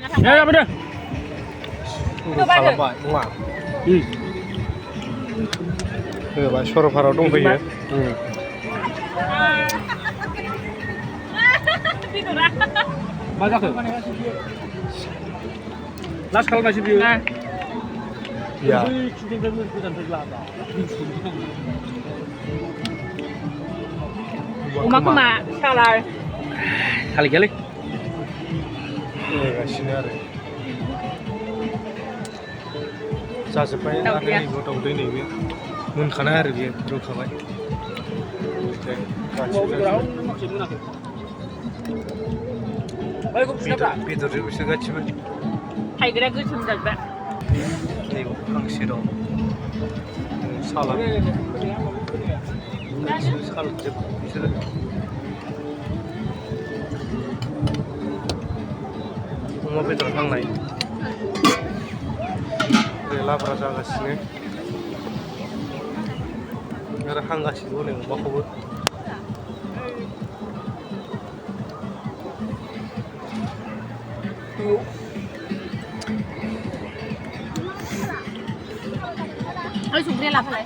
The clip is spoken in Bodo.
Ya, bener. खालामबाय नङा होबाय सरलपारायाव दंफैयो मा जाखो लास्ट खालामनायसो बियो या अमा खोमा सालार kali kali नेगासिनो आरो जाजोब्बाय आरो नैबे दाउदै नैबे मोनखानाय आरो बेयो रुखाबाय बेदरजों बिसोर गासिबो थाइग्राया गोसोम जाजोब्बाय नैबे हांसो दं सालाद सालादजोब बिसोरो अमा बेदर हांनाय लाब्रा जागासिनो आरो हांगासिनो हनै अमाखौबो संख्रिया लाफालाय